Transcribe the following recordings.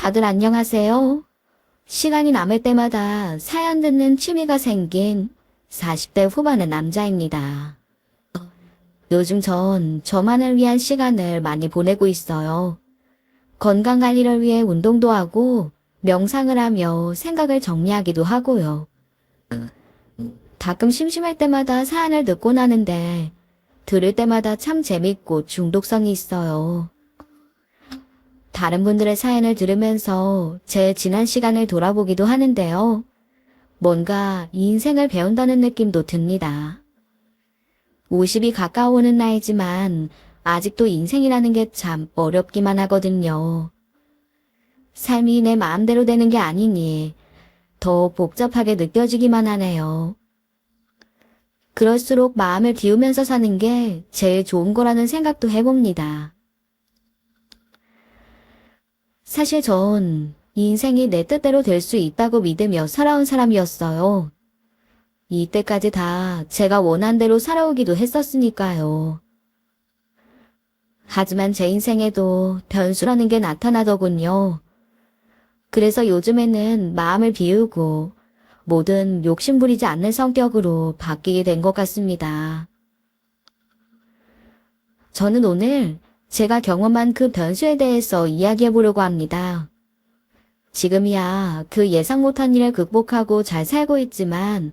다들 안녕하세요. 시간이 남을 때마다 사연 듣는 취미가 생긴 40대 후반의 남자입니다. 요즘 전 저만을 위한 시간을 많이 보내고 있어요. 건강관리를 위해 운동도 하고 명상을 하며 생각을 정리하기도 하고요. 가끔 심심할 때마다 사연을 듣곤 하는데 들을 때마다 참 재밌고 중독성이 있어요. 다른 분들의 사연을 들으면서 제 지난 시간을 돌아보기도 하는데요. 뭔가 인생을 배운다는 느낌도 듭니다. 50이 가까워오는 나이지만 아직도 인생이라는 게 참 어렵기만 하거든요. 삶이 내 마음대로 되는 게 아니니 더 복잡하게 느껴지기만 하네요. 그럴수록 마음을 비우면서 사는 게 제일 좋은 거라는 생각도 해봅니다. 사실 전 인생이 내 뜻대로 될 수 있다고 믿으며 살아온 사람이었어요. 이때까지 다 제가 원한 대로 살아오기도 했었으니까요. 하지만 제 인생에도 변수라는 게 나타나더군요. 그래서 요즘에는 마음을 비우고 뭐든 욕심부리지 않는 성격으로 바뀌게 된 것 같습니다. 저는 오늘 제가 경험한 그 변수에 대해서 이야기해 보려고 합니다. 지금이야 그 예상 못한 일을 극복하고 잘 살고 있지만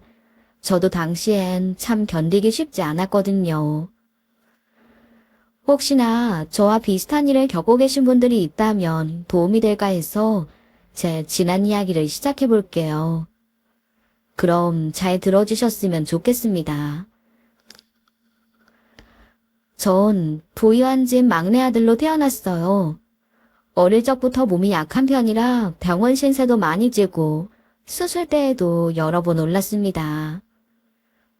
저도 당시엔 참 견디기 쉽지 않았거든요. 혹시나 저와 비슷한 일을 겪고 계신 분들이 있다면 도움이 될까 해서 제 지난 이야기를 시작해 볼게요. 그럼 잘 들어주셨으면 좋겠습니다. 전 부유한 집 막내 아들로 태어났어요. 어릴 적부터 몸이 약한 편이라 병원 신세도 많이 지고 수술대에도 여러 번 올랐습니다.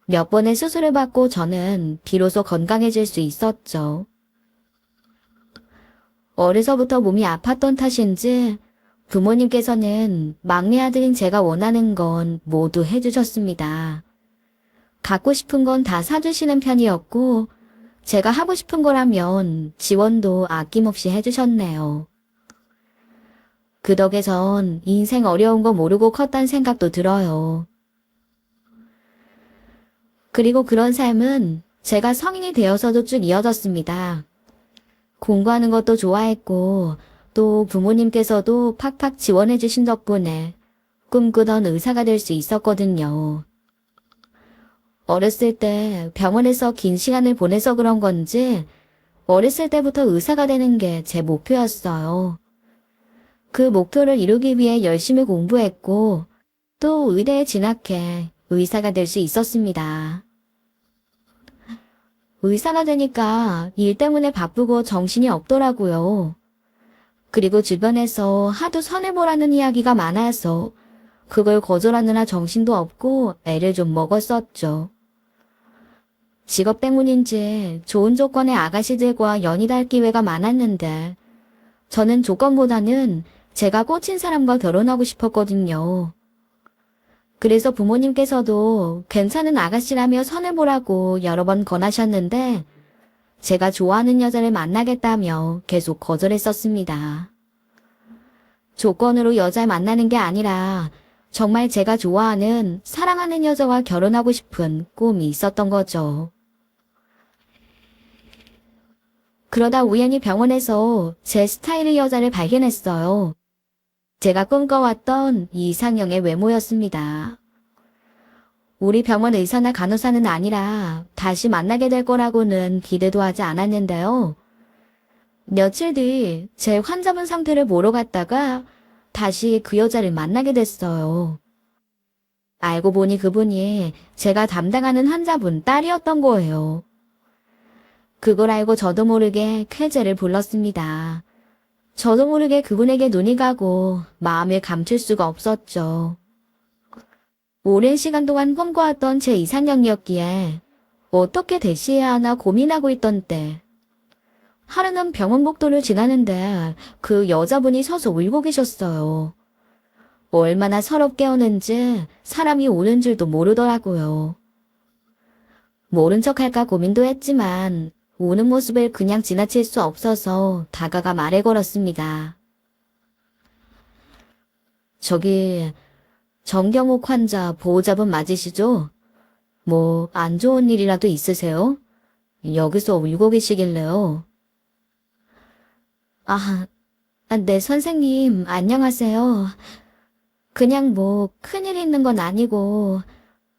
몇 번의 수술을 받고 저는 비로소 건강해질 수 있었죠. 어려서부터 몸이 아팠던 탓인지 부모님께서는 막내 아들인 제가 원하는 건 모두 해주셨습니다. 갖고 싶은 건 다 사주시는 편이었고 제가 하고 싶은 거라면 지원도 아낌없이 해주셨네요. 그 덕에 전 인생 어려운 거 모르고 컸단 생각도 들어요. 그리고 그런 삶은 제가 성인이 되어서도 쭉 이어졌습니다. 공부하는 것도 좋아했고 또 부모님께서도 팍팍 지원해 주신 덕분에 꿈꾸던 의사가 될 수 있었거든요. 어렸을 때 병원에서 긴 시간을 보내서 그런 건지 어렸을 때부터 의사가 되는 게 제 목표였어요. 그 목표를 이루기 위해 열심히 공부했고 또 의대에 진학해 의사가 될 수 있었습니다. 의사가 되니까 일 때문에 바쁘고 정신이 없더라고요. 그리고 주변에서 하도 손해보라는 이야기가 많아서 그걸 거절하느라 정신도 없고 애를 좀 먹었었죠. 직업 때문인지 좋은 조건의 아가씨들과 연이 닿을 기회가 많았는데 저는 조건보다는 제가 꽂힌 사람과 결혼하고 싶었거든요. 그래서 부모님께서도 괜찮은 아가씨라며 손해보라고 여러 번 권하셨는데 제가 좋아하는 여자를 만나겠다며 계속 거절했었습니다. 조건으로 여자를 만나는 게 아니라 정말 제가 좋아하는 사랑하는 여자와 결혼하고 싶은 꿈이 있었던 거죠. 그러다 우연히 병원에서 제 스타일의 여자를 발견했어요. 제가 꿈꿔왔던 이상형의 외모였습니다. 우리 병원 의사나 간호사는 아니라 다시 만나게 될 거라고는 기대도 하지 않았는데요. 며칠 뒤 제 환자분 상태를 보러 갔다가 다시 그 여자를 만나게 됐어요. 알고 보니 그분이 제가 담당하는 환자분 딸이었던 거예요. 그걸 알고 저도 모르게 쾌재를 불렀습니다. 저도 모르게 그분에게 눈이 가고 마음을 감출 수가 없었죠. 오랜 시간 동안 꿈꿔왔던 제 이상형이었기에 어떻게 대시해야 하나 고민하고 있던 때 하루는 병원 복도를 지나는데 그 여자분이 서서 울고 계셨어요. 얼마나 서럽게 우는지 사람이 우는 줄도 모르더라고요. 모른 척할까 고민도 했지만 우는 모습을 그냥 지나칠 수 없어서 다가가 말을 걸었습니다. 저기, 정경욱 환자 보호자분 맞으시죠? 뭐, 안 좋은 일이라도 있으세요? 여기서 울고 계시길래요. 네, 선생님, 안녕하세요. 그냥 뭐, 큰일 있는 건 아니고,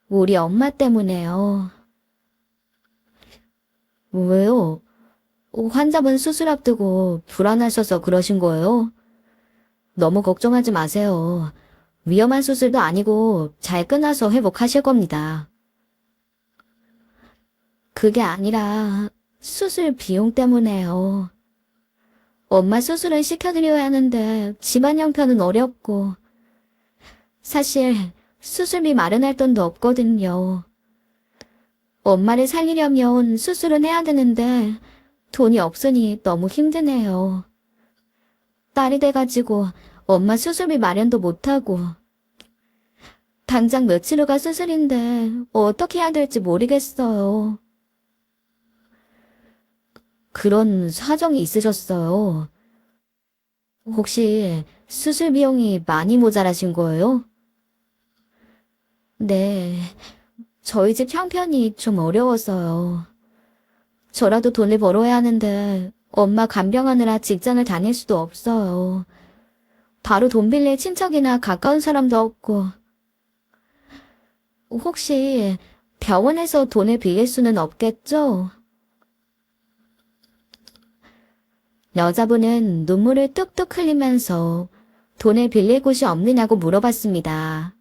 우리 엄마 때문에요. 왜요? 환자분 수술 앞두고 불안하셔서 그러신 거예요? 너무 걱정하지 마세요. 위험한 수술도 아니고 잘 끝나서 회복하실 겁니다. 그게 아니라 수술 비용 때문에요. 엄마 수술을 시켜드려야 하는데 집안 형편은 어렵고 사실 수술비 마련할 돈도 없거든요. 엄마를 살리려면 수술은 해야 되는데 돈이 없으니 너무 힘드네요. 딸이 돼가지고 엄마 수술비 마련도 못하고 당장 며칠 후가 수술인데 어떻게 해야 될지 모르겠어요. 그런 사정이 있으셨어요. 혹시 수술 비용이 많이 모자라신 거예요? 네, 저희 집 형편이 좀 어려워서요. 저라도 돈을 벌어야 하는데 엄마 간병하느라 직장을 다닐 수도 없어요. 바로 돈 빌릴 친척이나 가까운 사람도 없고. 혹시 병원에서 돈을 빌릴 수는 없겠죠? 여자분은 눈물을 뚝뚝 흘리면서 돈을 빌릴 곳이 없느냐고 물어봤습니다.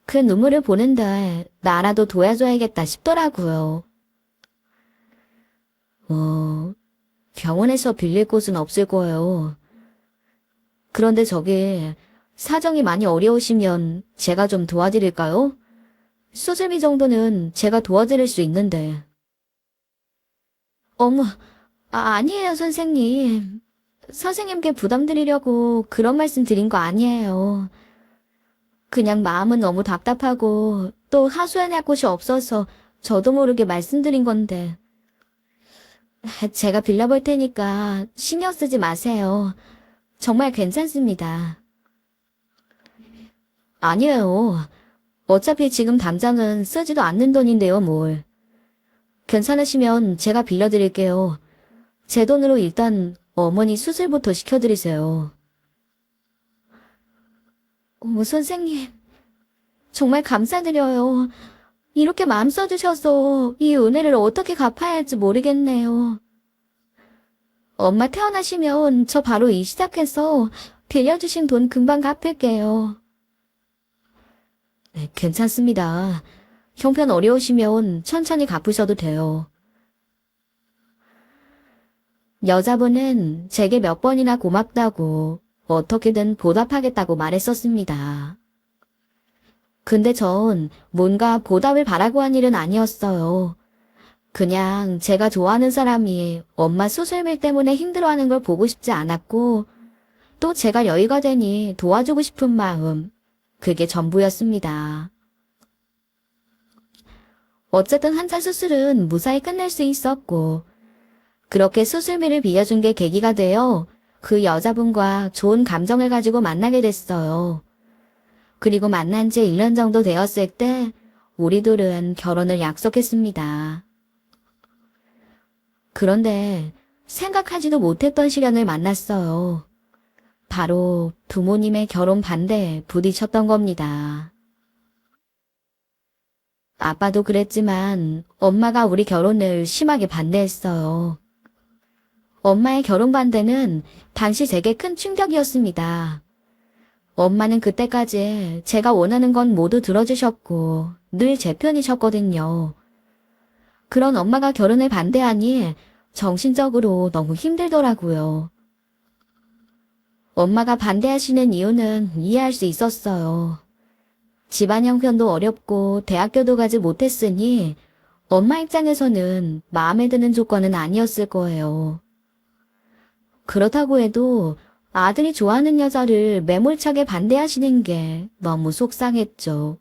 그 눈물을 보는데 나라도 도와줘야겠다 싶더라고요. 병원에서 빌릴 곳은 없을 거예요. 그런데 저기 사정이 많이 어려우시면 제가 좀 도와드릴까요? 수술비 정도는 제가 도와드릴 수 있는데. 어머, 아니에요, 선생님. 선생님께 부담드리려고 그런 말씀 드린 거 아니에요. 그냥 마음은 너무 답답하고 또 하소연할 곳이 없어서 저도 모르게 말씀드린 건데. 제가 빌려볼 테니까 신경 쓰지 마세요. 정말 괜찮습니다. 아니에요. 어차피 지금 당장은 쓰지도 않는 돈인데요, 뭘. 괜찮으시면 제가 빌려드릴게요. 제 돈으로 일단 어머니 수술부터 시켜드리세요. 선생님, 정말 감사드려요. 이렇게 마음 써주셔서 이 은혜를 어떻게 갚아야 할지 모르겠네요. 엄마 태어나시면 저 바로 일 시작해서 빌려주신 돈 금방 갚을게요. 네, 괜찮습니다. 형편 어려우시면 천천히 갚으셔도 돼요. 여자분은 제게 몇 번이나 고맙다고 어떻게든 보답하겠다고 말했었습니다. 근데 전 뭔가 보답을 바라고 한 일은 아니었어요. 그냥 제가 좋아하는 사람이 엄마 수술비 때문에 힘들어하는 걸 보고 싶지 않았고 또 제가 여유가 되니 도와주고 싶은 마음, 그게 전부였습니다. 어쨌든 환자 수술은 무사히 끝낼 수 있었고 그렇게 수술비를 빌려준 게 계기가 되어 그 여자분과 좋은 감정을 가지고 만나게 됐어요. 그리고 만난 지 1년 정도 되었을 때 우리 둘은 결혼을 약속했습니다. 그런데 생각하지도 못했던 시련을 만났어요. 바로 부모님의 결혼 반대에 부딪혔던 겁니다. 아빠도 그랬지만 엄마가 우리 결혼을 심하게 반대했어요. 엄마의 결혼 반대는 당시 제게 큰 충격이었습니다. 엄마는 그때까지 제가 원하는 건 모두 들어주셨고 늘 제 편이셨거든요. 그런 엄마가 결혼을 반대하니 정신적으로 너무 힘들더라고요. 엄마가 반대하시는 이유는 이해할 수 있었어요. 집안 형편도 어렵고 대학교도 가지 못했으니 엄마 입장에서는 마음에 드는 조건은 아니었을 거예요. 그렇다고 해도 아들이 좋아하는 여자를 매몰차게 반대하시는 게 너무 속상했죠.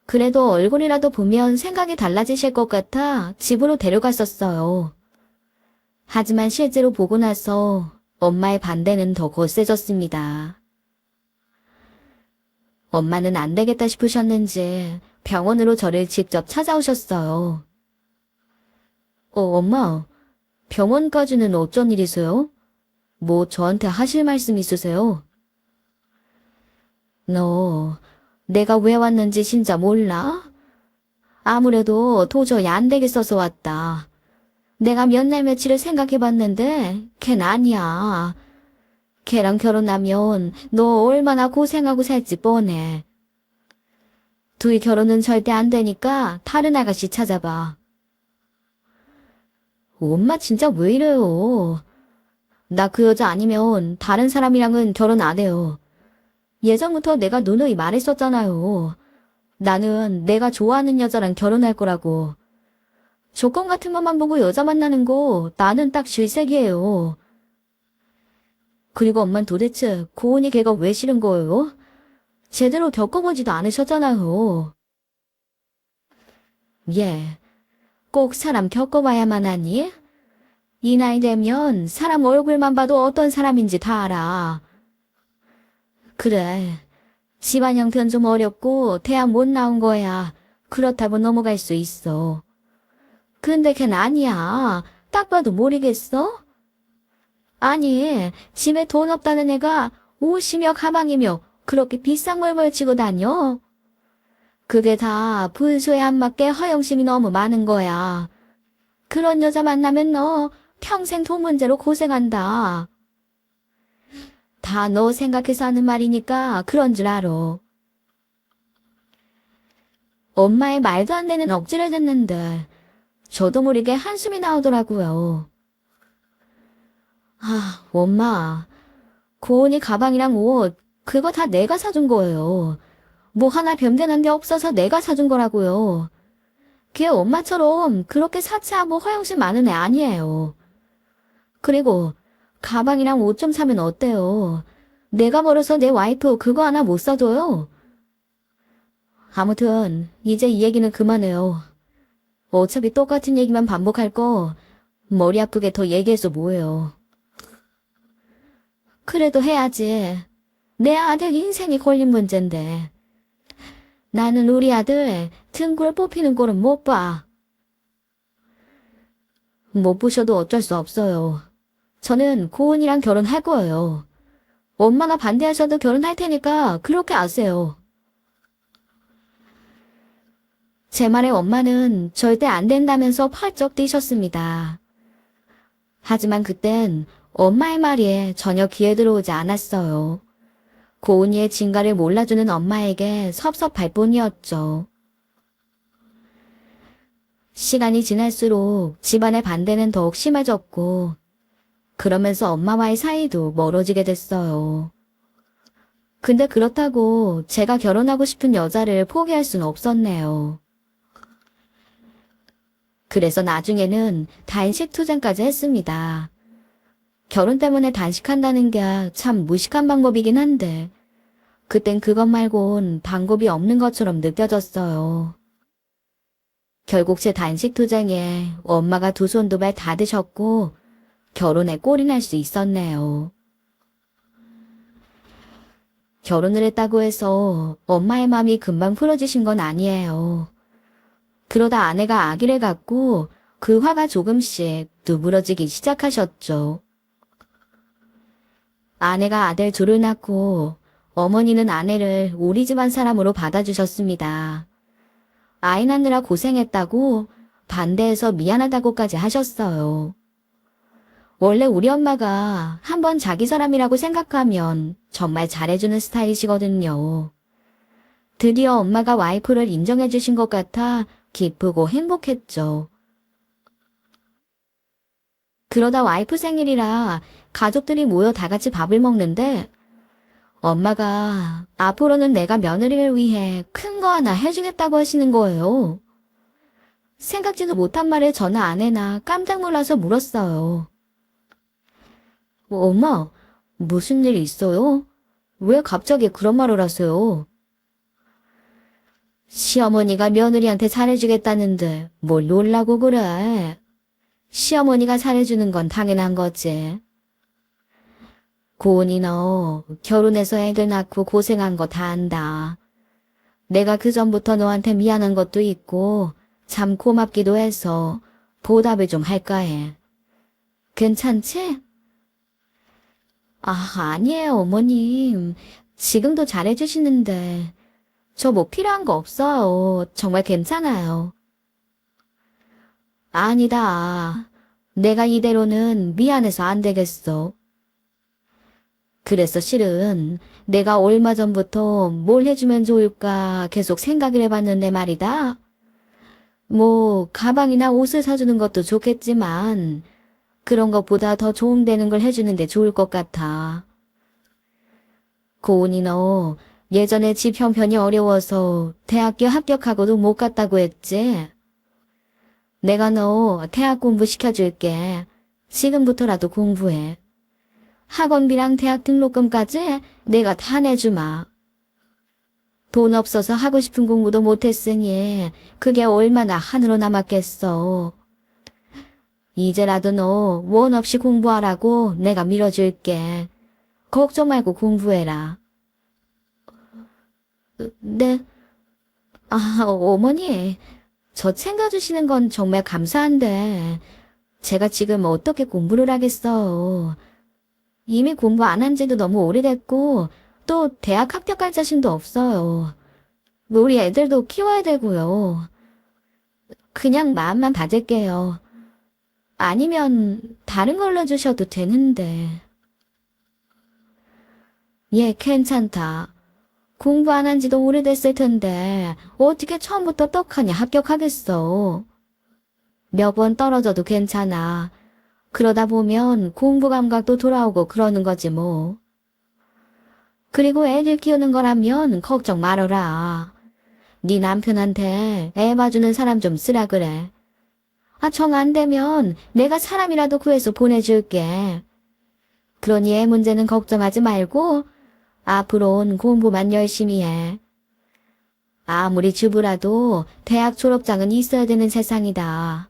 그래도 얼굴이라도 보면 생각이 달라지실 것 같아 집으로 데려갔었어요. 하지만 실제로 보고 나서 엄마의 반대는 더 거세졌습니다. 엄마는 안 되겠다 싶으셨는지 병원으로 저를 직접 찾아오셨어요. 엄마, 병원까지는 어쩐 일이세요? 뭐 저한테 하실 말씀 있으세요? 너, 내가 왜 왔는지 진짜 몰라? 아무래도 도저히 안 되겠어서 왔다. 내가 몇 날 며칠을 생각해봤는데 걔는 아니야. 걔랑 결혼하면 너 얼마나 고생하고 살지 뻔해. 둘이 결혼은 절대 안 되니까 다른 아가씨 찾아봐. 엄마 진짜 왜 이래요? 나 그 여자 아니면 다른 사람이랑은 결혼 안 해요. 예전부터 내가 누누이 말했었잖아요. 나는 내가 좋아하는 여자랑 결혼할 거라고. 조건 같은 것만 보고 여자 만나는 거 나는 딱 질색이에요. 그리고 엄만 도대체 고은이 걔가 왜 싫은 거예요? 제대로 겪어보지도 않으셨잖아요. 예, 꼭 사람 겪어봐야만 하니? 이 나이 되면 사람 얼굴만 봐도 어떤 사람인지 다 알아. 그래, 집안 형편 좀 어렵고 대학 못 나온 거야. 그렇다고 넘어갈 수 있어. 근데 걔는 아니야. 딱 봐도 모르겠어? 아니, 집에 돈 없다는 애가 옷이며 가방이며 그렇게 비싼 걸 걸치고 다녀? 그게 다 분수에 안 맞게 허영심이 너무 많은 거야. 그런 여자 만나면 너 평생 돈 문제로 고생한다. 다 너 생각해서 하는 말이니까 그런 줄 알아. 엄마의 말도 안 되는 억지를 듣는데 저도 모르게 한숨이 나오더라고요. 엄마, 고은이 가방이랑 옷 그거 다 내가 사준 거예요. 뭐 하나 변변한 게 없어서 내가 사준 거라고요. 걔 엄마처럼 그렇게 사치하고 허영심 많은 애 아니에요. 그리고 가방이랑 옷 좀 사면 어때요? 내가 벌어서 내 와이프 그거 하나 못 사줘요? 아무튼 이제 이 얘기는 그만해요. 어차피 똑같은 얘기만 반복할 거 머리 아프게 더 얘기해서 뭐해요. 그래도 해야지. 내 아들 인생이 걸린 문제인데. 나는 우리 아들 등골 뽑히는 꼴은 못 봐. 못 보셔도 어쩔 수 없어요. 저는 고은이랑 결혼할 거예요. 엄마가 반대하셔도 결혼할 테니까 그렇게 아세요. 제 말에 엄마는 절대 안 된다면서 펄쩍 뛰셨습니다. 하지만 그땐 엄마의 말에 전혀 귀에 들어오지 않았어요. 고은이의 진가를 몰라주는 엄마에게 섭섭할 뿐이었죠. 시간이 지날수록 집안의 반대는 더욱 심해졌고 그러면서 엄마와의 사이도 멀어지게 됐어요. 근데 그렇다고 제가 결혼하고 싶은 여자를 포기할 순 없었네요. 그래서 나중에는 단식 투쟁까지 했습니다. 결혼 때문에 단식한다는 게 참 무식한 방법이긴 한데 그땐 그것 말곤 방법이 없는 것처럼 느껴졌어요. 결국 제 단식 투쟁에 엄마가 두 손 두 발 다 드셨고 결혼에 꼴이 날 수 있었네요. 결혼을 했다고 해서 엄마의 마음이 금방 풀어지신 건 아니에요. 그러다 아내가 아기를 갖고 그 화가 조금씩 누그러지기 시작하셨죠. 아내가 아들 둘을 낳고 어머니는 아내를 우리 집안 사람으로 받아주셨습니다. 아이 낳느라 고생했다고 반대해서 미안하다고까지 하셨어요. 원래 우리 엄마가 한번 자기 사람이라고 생각하면 정말 잘해주는 스타일이시거든요. 드디어 엄마가 와이프를 인정해 주신 것 같아 기쁘고 행복했죠. 그러다 와이프 생일이라 가족들이 모여 다 같이 밥을 먹는데 엄마가 앞으로는 내가 며느리를 위해 큰 거 하나 해주겠다고 하시는 거예요. 생각지도 못한 말에 저는 아내나 깜짝 놀라서 물었어요. 엄마, 무슨 일 있어요? 왜 갑자기 그런 말을 하세요? 시어머니가 며느리한테 잘해주겠다는데 뭘 놀라고 그래? 시어머니가 잘해주는 건 당연한 거지. 고은이 너 결혼해서 애들 낳고 고생한 거 다 안다. 내가 그전부터 너한테 미안한 것도 있고 참 고맙기도 해서 보답을 좀 할까 해. 괜찮지? 아니에요, 어머님. 지금도 잘해주시는데. 저 뭐 필요한 거 없어요. 정말 괜찮아요. 아니다. 내가 이대로는 미안해서 안 되겠어. 그래서 실은 내가 얼마 전부터 뭘 해주면 좋을까 계속 생각을 해봤는데 말이다. 뭐 가방이나 옷을 사주는 것도 좋겠지만 그런 것보다 더 도움되는 걸 해주는 데 좋을 것 같아. 고은이 너 예전에 집 형편이 어려워서 대학교 합격하고도 못 갔다고 했지? 내가 너 대학 공부 시켜줄게. 지금부터라도 공부해. 학원비랑 대학 등록금까지 내가 다 내주마. 돈 없어서 하고 싶은 공부도 못했으니 그게 얼마나 한으로 남았겠어. 이제라도 너 원 없이 공부하라고 내가 밀어줄게. 걱정 말고 공부해라. 네. 어머니. 저 챙겨주시는 건 정말 감사한데 제가 지금 어떻게 공부를 하겠어요. 이미 공부 안 한 지도 너무 오래됐고 또 대학 합격할 자신도 없어요. 우리 애들도 키워야 되고요. 그냥 마음만 받을게요. 아니면 다른 걸로 주셔도 되는데. 예, 괜찮다. 공부 안 한 지도 오래됐을 텐데 어떻게 처음부터 떡하니 합격하겠어. 몇 번 떨어져도 괜찮아. 그러다 보면 공부 감각도 돌아오고 그러는 거지 뭐. 그리고 애들 키우는 거라면 걱정 말어라. 네 남편한테 애 봐주는 사람 좀 쓰라 그래. 정 안 되면 내가 사람이라도 구해서 보내줄게. 그러니 애 문제는 걱정하지 말고 앞으로는 공부만 열심히 해. 아무리 주부라도 대학 졸업장은 있어야 되는 세상이다.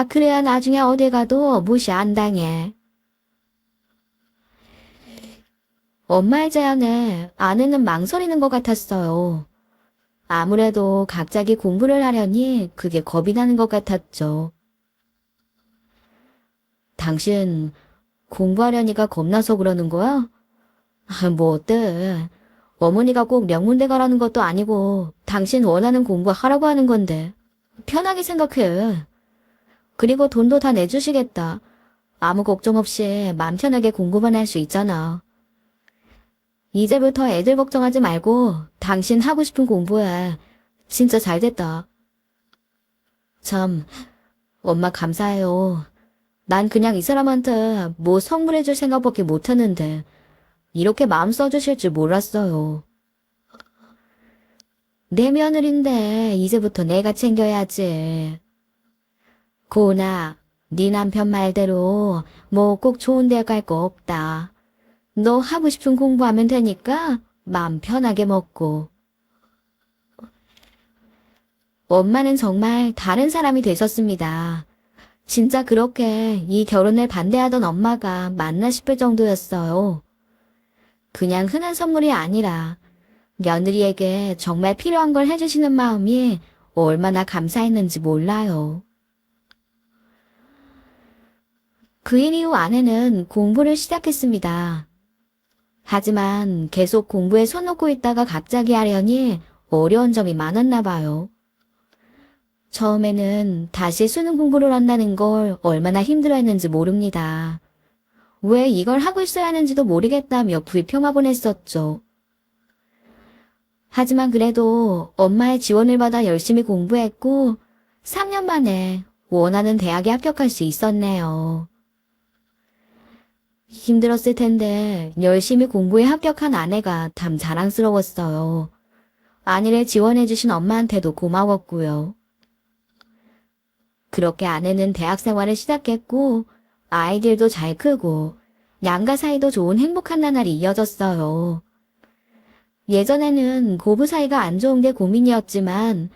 그래야 나중에 어디 가도 무시 안 당해. 엄마의 제안에 아내는 망설이는 것 같았어요. 아무래도 갑자기 공부를 하려니 그게 겁이 나는 것 같았죠. 당신 공부하려니까 겁나서 그러는 거야? 뭐 어때? 어머니가 꼭 명문대 가라는 것도 아니고 당신 원하는 공부하라고 하는 건데 편하게 생각해. 그리고 돈도 다 내주시겠다. 아무 걱정 없이 맘 편하게 공부만 할 수 있잖아. 이제부터 애들 걱정하지 말고 당신 하고 싶은 공부해. 진짜 잘됐다. 참, 엄마 감사해요. 난 그냥 이 사람한테 뭐 선물해줄 생각밖에 못했는데 이렇게 마음 써주실 줄 몰랐어요. 내 며느린데 이제부터 내가 챙겨야지. 고은아, 네 남편 말대로 뭐 꼭 좋은 데 갈 거 없다. 너 하고 싶은 공부하면 되니까 마음 편하게 먹고. 엄마는 정말 다른 사람이 되셨습니다. 진짜 그렇게 이 결혼을 반대하던 엄마가 맞나 싶을 정도였어요. 그냥 흔한 선물이 아니라 며느리에게 정말 필요한 걸 해주시는 마음이 얼마나 감사했는지 몰라요. 그 일 이후 아내는 공부를 시작했습니다. 하지만 계속 공부에 손 놓고 있다가 갑자기 하려니 어려운 점이 많았나 봐요. 처음에는 다시 수능 공부를 한다는 걸 얼마나 힘들어했는지 모릅니다. 왜 이걸 하고 있어야 하는지도 모르겠다며 불평하곤 했었죠. 하지만 그래도 엄마의 지원을 받아 열심히 공부했고 3년 만에 원하는 대학에 합격할 수 있었네요. 힘들었을 텐데 열심히 공부에 합격한 아내가 참 자랑스러웠어요. 아내를 지원해주신 엄마한테도 고마웠고요. 그렇게 아내는 대학 생활을 시작했고 아이들도 잘 크고 양가 사이도 좋은 행복한 나날이 이어졌어요. 예전에는 고부 사이가 안 좋은 게 고민이었지만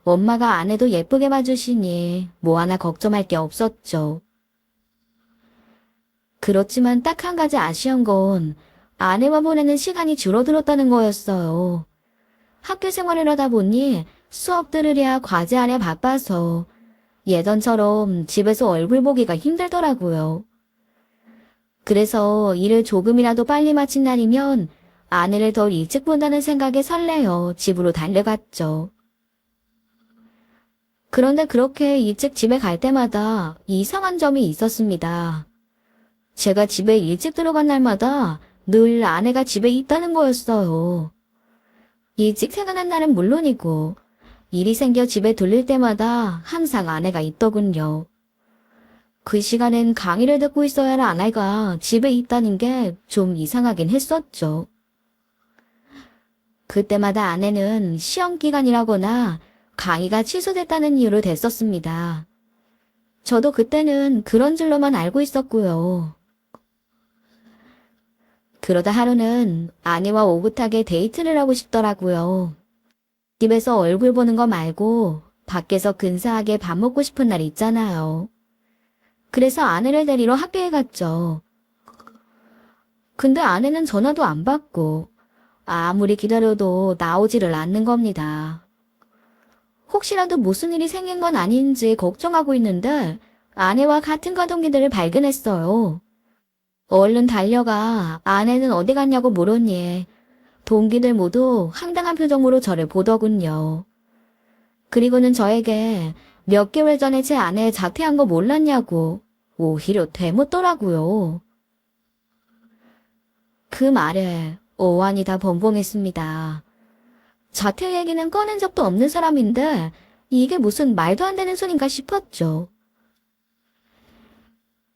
엄마가 아내도 예쁘게 봐주시니 뭐 하나 걱정할 게 없었죠. 그렇지만 딱 한 가지 아쉬운 건 아내와 보내는 시간이 줄어들었다는 거였어요. 학교 생활을 하다 보니 수업 들으랴 과제하랴 바빠서 예전처럼 집에서 얼굴 보기가 힘들더라고요. 그래서 일을 조금이라도 빨리 마친 날이면 아내를 더 일찍 본다는 생각에 설레어 집으로 달려갔죠. 그런데 그렇게 일찍 집에 갈 때마다 이상한 점이 있었습니다. 제가 집에 일찍 들어간 날마다 늘 아내가 집에 있다는 거였어요. 일찍 퇴근한 날은 물론이고 일이 생겨 집에 들릴 때마다 항상 아내가 있더군요. 그 시간엔 강의를 듣고 있어야 할 아내가 집에 있다는 게 좀 이상하긴 했었죠. 그때마다 아내는 시험 기간이라거나 강의가 취소됐다는 이유로 댔었습니다. 저도 그때는 그런 줄로만 알고 있었고요. 그러다 하루는 아내와 오붓하게 데이트를 하고 싶더라고요. 집에서 얼굴 보는 거 말고 밖에서 근사하게 밥 먹고 싶은 날 있잖아요. 그래서 아내를 데리러 학교에 갔죠. 근데 아내는 전화도 안 받고 아무리 기다려도 나오지를 않는 겁니다. 혹시라도 무슨 일이 생긴 건 아닌지 걱정하고 있는데 아내와 같은 가동기들을 발견했어요. 얼른 달려가 아내는 어디 갔냐고 물었니 동기들 모두 황당한 표정으로 저를 보더군요. 그리고는 저에게 몇 개월 전에 제 아내 자퇴한 거 몰랐냐고 오히려 되묻더라고요. 그 말에 어안이 다 벙벙했습니다. 자퇴 얘기는 꺼낸 적도 없는 사람인데 이게 무슨 말도 안 되는 소린가 싶었죠.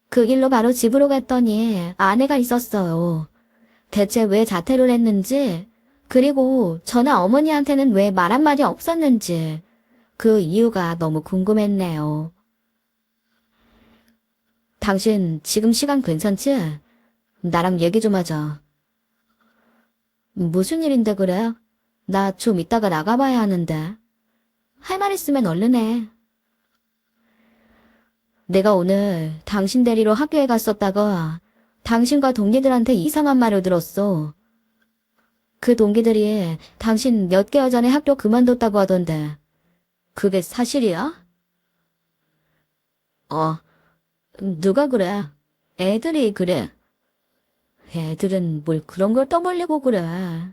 그 길로 바로 집으로 갔더니 아내가 있었어요. 대체 왜 자퇴를 했는지, 그리고 저나 어머니한테는 왜 말 한마디 없었는지 그 이유가 너무 궁금했네요. 당신 지금 시간 괜찮지? 나랑 얘기 좀 하자. 무슨 일인데 그래? 나 좀 이따가 나가봐야 하는데. 할 말 있으면 얼른 해. 내가 오늘 당신 데리러 학교에 갔었다가 당신과 동기들한테 이상한 말을 들었어. 그 동기들이 당신 몇 개월 전에 학교 그만뒀다고 하던데 그게 사실이야? 누가 그래? 애들이 그래. 애들은 뭘 그런 걸 떠벌리고 그래.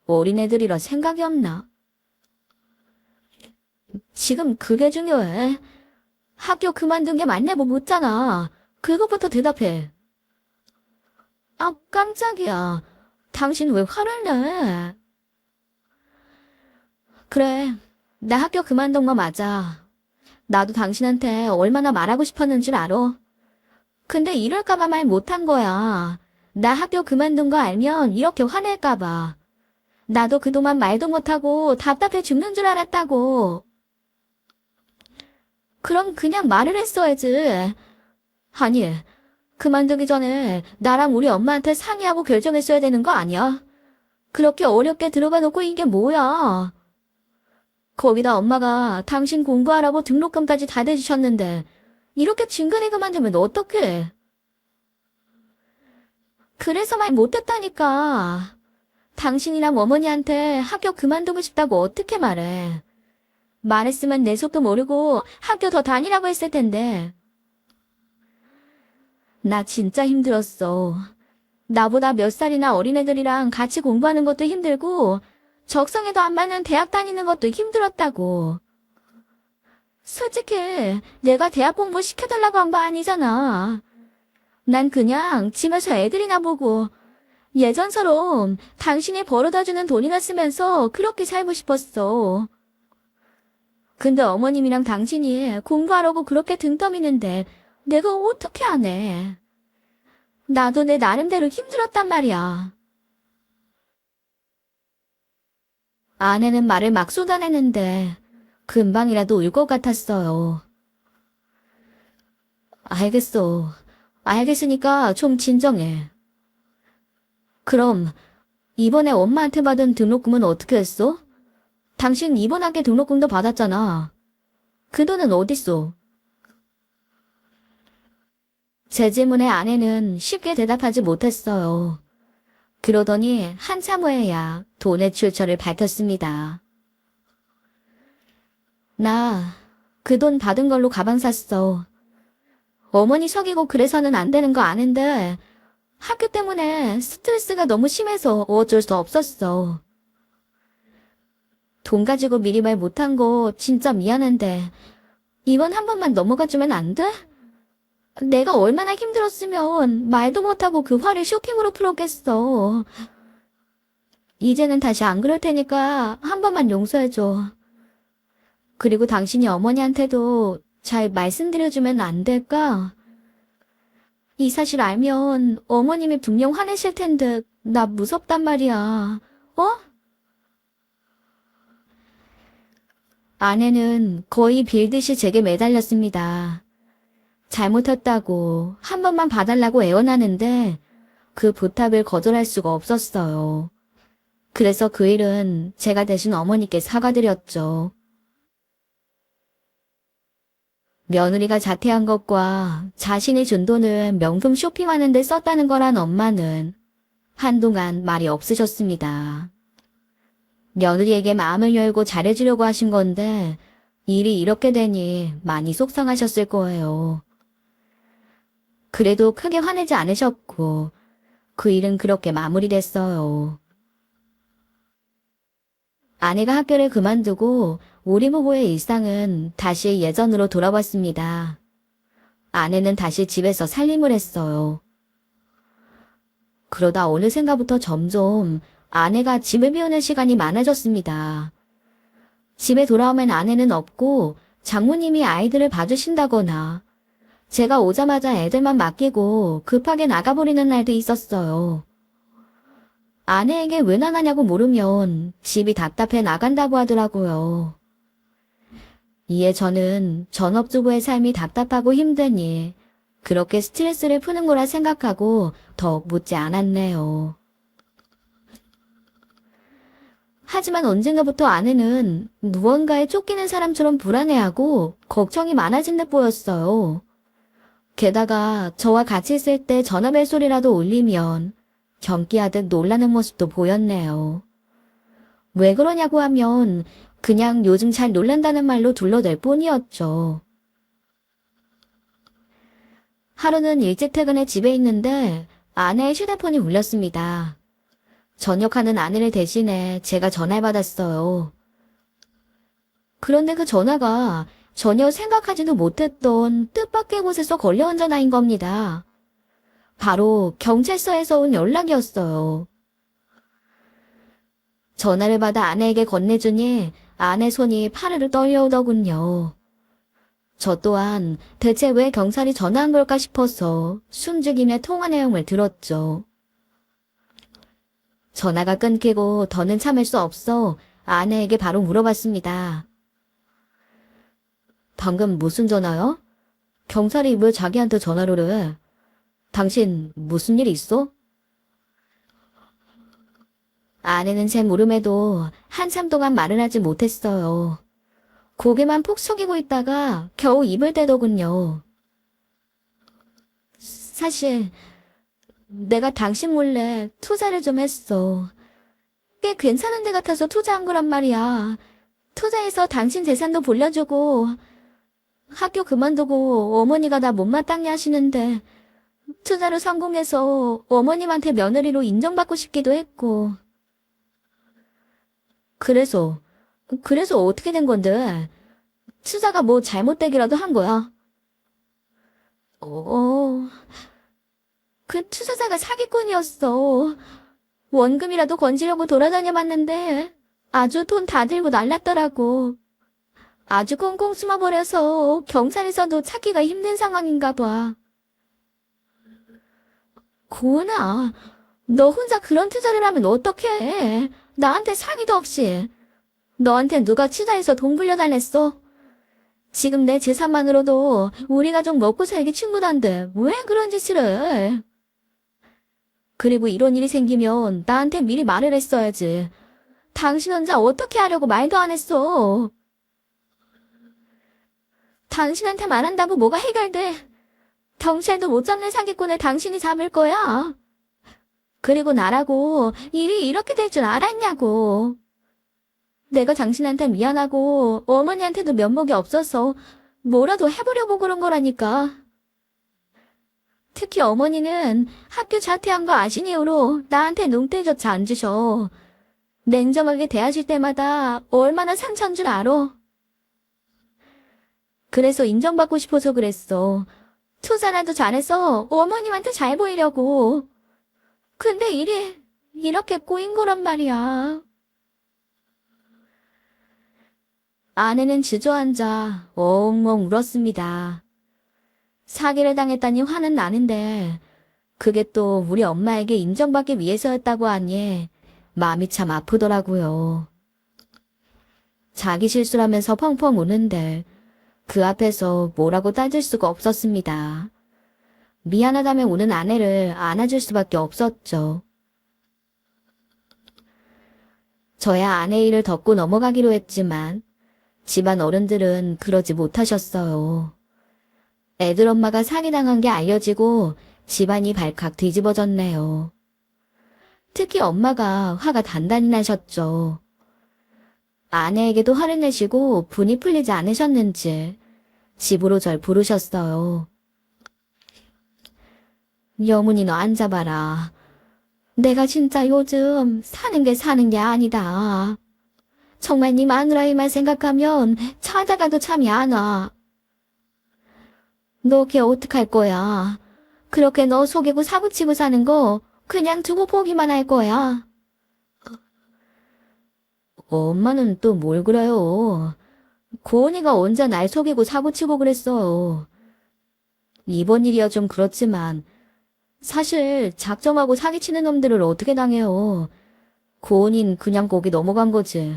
어린애들이라 생각이 없나? 지금 그게 중요해. 학교 그만둔 게 맞냐고 묻잖아. 그것부터 대답해. 아, 깜짝이야. 당신 왜 화를 내? 그래, 나 학교 그만둔 거 맞아. 나도 당신한테 얼마나 말하고 싶었는 줄 알아. 근데 이럴까봐 말 못한 거야. 나 학교 그만둔 거 알면 이렇게 화낼까봐. 나도 그동안 말도 못하고 답답해 죽는 줄 알았다고. 그럼 그냥 말을 했어야지. 아니, 그만두기 전에 나랑 우리 엄마한테 상의하고 결정했어야 되는 거 아니야? 그렇게 어렵게 들어가 놓고 이게 뭐야? 거기다 엄마가 당신 공부하라고 등록금까지 다 대주셨는데 이렇게 진근히 그만두면 어떡해? 그래서 말 못했다니까. 당신이랑 어머니한테 학교 그만두고 싶다고 어떻게 말해? 말했으면 내 속도 모르고 학교 더 다니라고 했을 텐데. 나 진짜 힘들었어. 나보다 몇 살이나 어린애들이랑 같이 공부하는 것도 힘들고 적성에도 안 맞는 대학 다니는 것도 힘들었다고. 솔직히 내가 대학 공부 시켜달라고 한 거 아니잖아. 난 그냥 집에서 애들이나 보고 예전처럼 당신이 벌어다주는 돈이나 쓰면서 그렇게 살고 싶었어. 근데 어머님이랑 당신이 공부하라고 그렇게 등 떠미는데 내가 어떻게 하네. 나도 내 나름대로 힘들었단 말이야. 아내는 말을 막 쏟아내는데 금방이라도 울 것 같았어요. 알겠어. 알겠으니까 좀 진정해. 그럼 이번에 엄마한테 받은 등록금은 어떻게 했어? 당신 이번 학기 등록금도 받았잖아. 그 돈은 어딨어? 제 질문에 아내는 쉽게 대답하지 못했어요. 그러더니 한참 후에야 돈의 출처를 밝혔습니다. 나 그 돈 받은 걸로 가방 샀어. 어머니 속이고 그래서는 안 되는 거 아는데 학교 때문에 스트레스가 너무 심해서 어쩔 수 없었어. 돈 가지고 미리 말 못한 거 진짜 미안한데 이번 한 번만 넘어가주면 안 돼? 내가 얼마나 힘들었으면 말도 못하고 그 화를 쇼킹으로 풀었겠어. 이제는 다시 안 그럴 테니까 한 번만 용서해줘. 그리고 당신이 어머니한테도 잘 말씀드려주면 안 될까? 이 사실 알면 어머님이 분명 화내실 텐데 나 무섭단 말이야. 어? 아내는 거의 빌듯이 제게 매달렸습니다. 잘못했다고 한 번만 봐달라고 애원하는데 그 부탁을 거절할 수가 없었어요. 그래서 그 일은 제가 대신 어머니께 사과드렸죠. 며느리가 자퇴한 것과 자신이 준 돈을 명품 쇼핑하는 데 썼다는 거란 엄마는 한동안 말이 없으셨습니다. 며느리에게 마음을 열고 잘해주려고 하신 건데 일이 이렇게 되니 많이 속상하셨을 거예요. 그래도 크게 화내지 않으셨고 그 일은 그렇게 마무리됐어요. 아내가 학교를 그만두고 우리 부부의 일상은 다시 예전으로 돌아왔습니다. 아내는 다시 집에서 살림을 했어요. 그러다 어느샌가부터 점점 아내가 집을 비우는 시간이 많아졌습니다. 집에 돌아오면 아내는 없고 장모님이 아이들을 봐주신다거나 제가 오자마자 애들만 맡기고 급하게 나가버리는 날도 있었어요. 아내에게 왜 나가냐고 물으면 집이 답답해 나간다고 하더라고요. 이에 저는 전업주부의 삶이 답답하고 힘드니 그렇게 스트레스를 푸는 거라 생각하고 더 묻지 않았네요. 하지만 언젠가부터 아내는 무언가에 쫓기는 사람처럼 불안해하고 걱정이 많아진 듯 보였어요. 게다가 저와 같이 있을 때 전화벨 소리라도 울리면 경기하듯 놀라는 모습도 보였네요. 왜 그러냐고 하면 그냥 요즘 잘 놀란다는 말로 둘러댈 뿐이었죠. 하루는 일찍 퇴근해 집에 있는데 아내의 휴대폰이 울렸습니다. 전역하는 아내를 대신해 제가 전화를 받았어요. 그런데 그 전화가 전혀 생각하지도 못했던 뜻밖의 곳에서 걸려온 전화인 겁니다. 바로 경찰서에서 온 연락이었어요. 전화를 받아 아내에게 건네주니 아내 손이 파르르 떨려오더군요. 저 또한 대체 왜 경찰이 전화한 걸까 싶어서 숨죽이며 통화 내용을 들었죠. 전화가 끊기고 더는 참을 수 없어 아내에게 바로 물어봤습니다. 방금 무슨 전화요? 경찰이 왜 자기한테 전화를 해? 당신 무슨 일 있어? 아내는 제 물음에도 한참 동안 말을 하지 못했어요. 고개만 푹 숙이고 있다가 겨우 입을 떼더군요. 사실 내가 당신 몰래 투자를 좀 했어. 꽤 괜찮은 데 같아서 투자한 거란 말이야. 투자해서 당신 재산도 불려주고 학교 그만두고 어머니가 나 못마땅해 하시는데 투자로 성공해서 어머님한테 며느리로 인정받고 싶기도 했고. 그래서 어떻게 된 건데? 투자가 뭐 잘못되기라도 한 거야? 그 투자자가 사기꾼이었어. 원금이라도 건지려고 돌아다녀 봤는데 아주 돈 다 들고 날랐더라고. 아주 꽁꽁 숨어버려서 경찰에서도 찾기가 힘든 상황인가 봐. 고은아, 너 혼자 그런 투자를 하면 어떡해? 나한테 상의도 없이. 너한테 누가 투자해서 돈 불려달랬어? 지금 내 재산만으로도 우리 가족 먹고 살기 충분한데 왜 그런 짓을 해? 그리고 이런 일이 생기면 나한테 미리 말을 했어야지. 당신 혼자 어떻게 하려고 말도 안 했어. 당신한테 말한다고 뭐가 해결돼? 경찰도 못 잡는 사기꾼을 당신이 잡을 거야. 그리고 나라고 일이 이렇게 될 줄 알았냐고. 내가 당신한테 미안하고 어머니한테도 면목이 없어서 뭐라도 해보려고 그런 거라니까. 특히 어머니는 학교 자퇴한 거 아신 이후로 나한테 눈대조차 안 주셔. 냉정하게 대하실 때마다 얼마나 상처인 줄 알아. 그래서 인정받고 싶어서 그랬어. 투자라도 잘해서 어머님한테 잘 보이려고. 근데 일이 이렇게 꼬인 거란 말이야. 아내는 주저앉아 엉엉 울었습니다. 사기를 당했다니 화는 나는데 그게 또 우리 엄마에게 인정받기 위해서였다고 하니 마음이 참 아프더라고요. 자기 실수라면서 펑펑 우는데 그 앞에서 뭐라고 따질 수가 없었습니다. 미안하다며 우는 아내를 안아줄 수밖에 없었죠. 저야 아내 일을 덮고 넘어가기로 했지만 집안 어른들은 그러지 못하셨어요. 애들 엄마가 사기당한 게 알려지고 집안이 발칵 뒤집어졌네요. 특히 엄마가 화가 단단히 나셨죠. 아내에게도 화를 내시고 분이 풀리지 않으셨는지 집으로 절 부르셨어요. 여문이 너 앉아봐라. 내가 진짜 요즘 사는 게 아니다. 정말 네 마누라이만 생각하면 찾아가도 참이 안 와. 너 걔 어떡할 거야? 그렇게 너 속이고 사고치고 사는 거 그냥 두고 보기만 할 거야. 엄마는 또 뭘 그래요? 고은이가 언제 날 속이고 사고치고 그랬어요. 이번 일이야 좀 그렇지만 사실 작정하고 사기치는 놈들을 어떻게 당해요. 고은이는 그냥 거기 넘어간 거지.